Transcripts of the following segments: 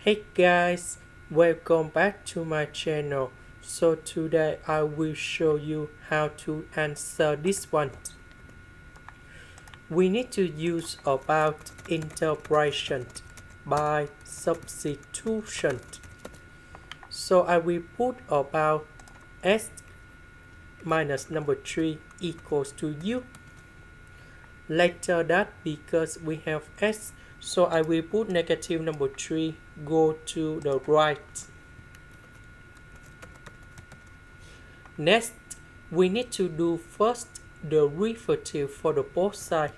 Hey guys, welcome back to my channel. So today I will show you how to answer this one. We need to use about interpretation by substitution. So I will put about s minus number 3 equals to u. Later that because we have s, so I will put negative number 3 go to the right. Next, we need to do first the derivative for the both sides.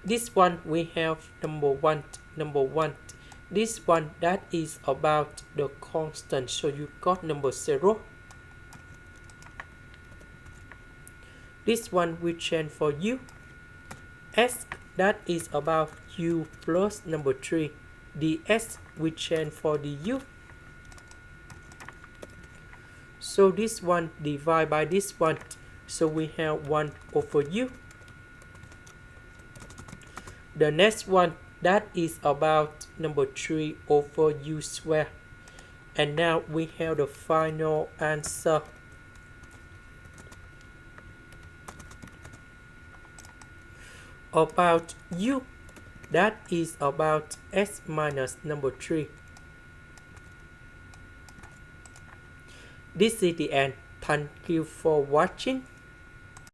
This one we have number one. This one that is about the constant, so you got number 0. This one we change for u. S that is about u plus number 3. The s we change for the u. So this one divide by this one. So we have 1 over u. The next one that is about number 3 over u square. And now we have the final answer. About u, that is about s minus number 3. This is the end. Thank you for watching.